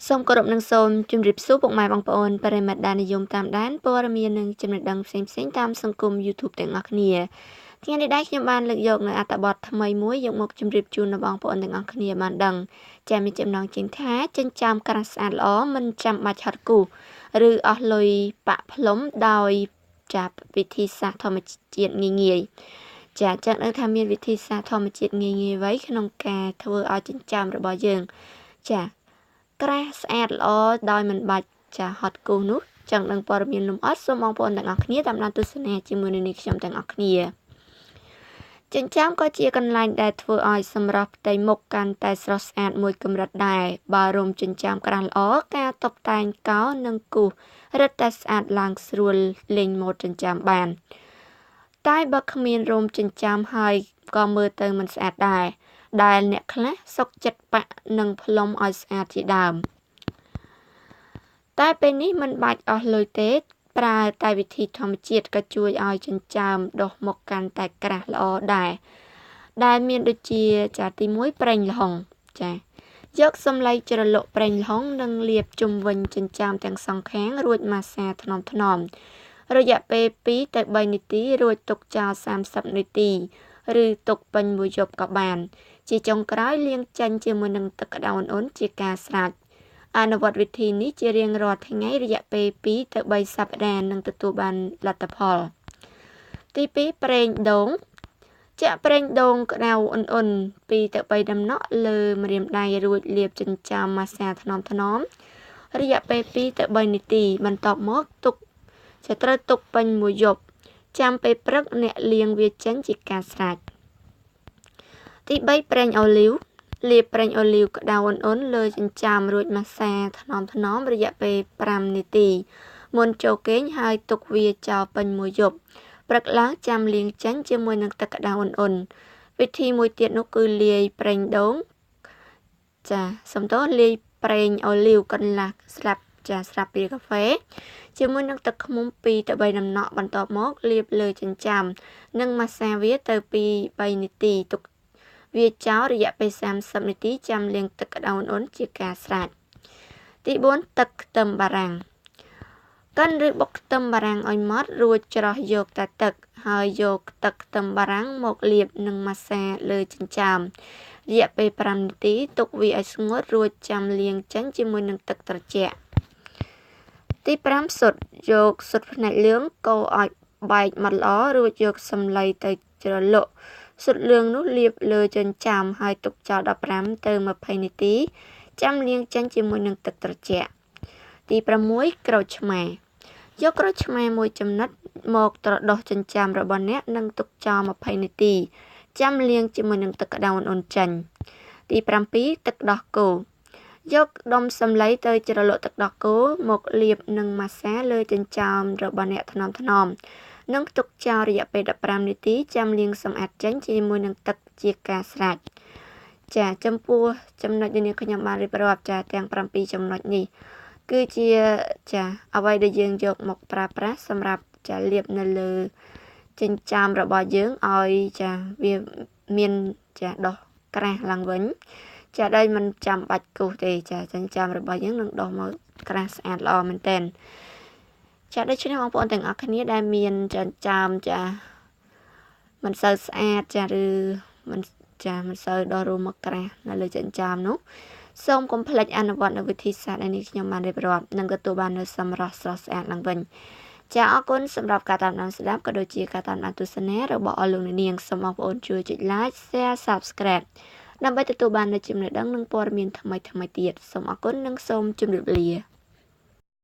សូមគោរពនឹងសូមជម្រាបសួរពុកម៉ែបងប្អូនប្រិយមិត្តដែលនិយមតាមដានព័ត៌មាននិងចំណេះដឹងផ្សេងៗតាមសង្គម YouTube ទាំងអស់គ្នាថ្ងៃនេះដែរខ្ញុំបានលើកយកនៅអត្ថបទថ្មីមួយយកមកជម្រាបជូនដល់បងប្អូនទាំងអស់គ្នាបានដឹងចាមានចំណងជើងថាចិញ្ចើមក្រាស់ស្អាតល្អមិនចាំបាច់ហត់គូសឬអស់លុយប៉ាក់ផ្លុំដោយចាប់វិធីសាស្ត្រធម្មជាតិងាយៗចាចឹងដឹងថាមានវិធីសាស្ត្រធម្មជាតិងាយៗໄວក្នុងការធ្វើឲ្យចិញ្ចើមរបស់យើងចាក្រាស់ស្អាតល្អដោយមិនបាច់ចាហត់គូសនោះចឹងនឹងព័ត៌មានលម្អិតសូមបងប្អូនទាំងអស់គ្នាតាមដានទស្សនាជាមួយនឹងខ្ញុំទាំងអស់គ្នាចិញ្ចើមក៏ជាកន្លែងដែលធ្វើឲ្យសម្រស់ផ្ទៃមុខកាន់តែស្រស់ស្អាតមួយកម្រិតដែរបើរោមចិញ្ចើមក្រាស់ល្អការតុបតែងកោនិងគូសរឹតតែស្អាតឡើងស្រួលលេងម៉ូដចិញ្ចើមបានតែបើគ្មានរោមចិញ្ចើមហើយក៏មើលទៅមិនស្អាតដែរដែលអ្នកខ្លះសុកចិត្តប៉ាក់និងផ្លុំឲ្យស្អាតជាដើមតែពេលនេះមិនបាច់អស់លុយទេប្រើតែវិធីធម្មជាតិក៏ជួយឲ្យចិញ្ចើមដុសមុខកាន់តែក្រាស់ល្អដែរដែលមានដូចជាចាទី1ប្រេងល្ហុងចាយកសម្លៃជ្រលក់ប្រេងល្ហុងនិងលាបជុំវិញចិញ្ចើមទាំងសងខាងរួចម៉ាស្សាថ្នមៗរយៈពេល2ទៅ3នាទីរួចទុកចោល30នាទីឬទុកពេញមួយយប់ក៏បានជាចុងក្រោយលាងចេញជាមួយនឹងទឹកក្តៅឧណ្ហៗជាការស្រេចអនុវត្តវិធីនេះជារៀងរាល់ថ្ងៃរយៈពេល2ទៅ3សប្តាហ៍នឹងទទួលបានលទ្ធផលទី2ប្រេងដូងចាក់ប្រេងដូងក្តៅឧណ្ហៗ2ទៅ3ដំណក់លើម្រាមដៃរួចលាបចិញ្ចើមម៉ាស្សាថ្នមៗរយៈពេល2ទៅ3នាទីបន្ទាប់មកទុកត្រូវទុកពេញមួយយប់ចាំពេលព្រឹកអ្នកលាងវាចេញជាការស្រេចទី3ប្រេងអូលីវលាបប្រេងអូលីវក្តៅឧណ្ហៗលើចិញ្ចើមរួចម៉ាស្សាថ្នមៗរយៈពេល5នាទីមុនចូលគេងហើយទុកវាចោលពេញមួយយប់ព្រឹកឡើងចាំលាងចេញជាមួយនឹងទឹកក្តៅឧណ្ហៗវិធីមួយទៀតនោះគឺលាយប្រេងដូងចាសំដៅលាយប្រេងអូលីវកន្លះស្លាបព្រាកាហ្វេជាមួយនឹងទឹកឃ្មុំ2ទៅ3ដំណក់បន្ទាប់មកលាបលើចិញ្ចើមនិងម៉ាស្សាវាទៅ2-3នាទីទុកវាចោលរយៈពេល30នាទីចាំលាងទឹកក្តៅឧណ្ហៗជាការស្រេចទី4ទឹកខ្ទឹមបារាំងកិនឬបុកខ្ទឹមបារាំងឲ្យម៉ត់រួចច្រោះយកតែទឹកហើយយកទឹកខ្ទឹមបារាំងមកលាបនិងម៉ាស្សាលើចិញ្ចើមរយៈពេល5នាទីទុកវាឲ្យស្ងួតរួចចាំលាងចេញជាមួយនឹងទឹកត្រជាក់ទី5ស៊ុតយកស៊ុតផ្នែកលឿងកូរឲ្យបែកម៉ត់ល្អរួចយកសម្លៃទៅជ្រលក់ស៊ុតលឿងនោះលាបលើចិញ្ចើមហើយទុកចោល15ទៅ20នាទីចាំលាងចេញជាមួយនឹងទឹកត្រជាក់ទី6ក្រូចឆ្មាយកក្រូចឆ្មាមួយចំណិតមកត្រដុសចិញ្ចើមរបស់អ្នកនិងទុកចោល20នាទីចាំលាងជាមួយនឹងទឹកក្តៅឧណ្ហៗចេញទី7ទឹកដោះគោយកដុំសម្លៃទៅជ្រលក់ទឹកដោះគោមកលាបនិងម៉ាស្សាលើចិញ្ចើមរបស់អ្នកថ្នមៗនិងទុកចោលរយៈពេល15នាទីចាំលាងសម្អាតចេញជាមួយនឹងទឹកជាការស្រេចចាចំពោះចំណុចដែលខ្ញុំបានរៀបរាប់ចាទាំង7ចំណុចនេះគឺជាចាអ្វីដែលយើងយកមកប្រើប្រាស់សម្រាប់ចាលាបនៅលើចិញ្ចើមរបស់យើងឲ្យចាវាមានចាដុះក្រាស់ឡើងវិញចាដែលមិនចាំបាច់គូសទេចាចិញ្ចើមរបស់យើងនឹងដុះមកក្រាស់ស្អាតល្អមែនទែនចាដូច្នេះបងប្អូនទាំងអស់គ្នាដែលមានចិញ្ចើមចាមិនសូវស្អាតចាឬមិនសូវដុះរោមមកក្រាស់នៅលើចិញ្ចើមនោះសូមកុំភ្លេចអនុវត្តនៅវិធីសាស្ត្រនេះខ្ញុំបានរៀបរាប់និងទទួលបាននូវសម្រស់ស្រស់ស្អាតឡើងវិញចាអរគុណសម្រាប់ការតាមដានស្ដាប់ក៏ដូចជាការតាមដានទស្សនារបស់អស់លោកអ្នកនាងសូមបងប្អូនជួយចុច Like Share Subscribe ដើម្បីទទួលបាននូវចំណេះដឹងនិងព័ត៌មានថ្មីៗទៀតសូមអរគុណនិងសូមជម្រាបលា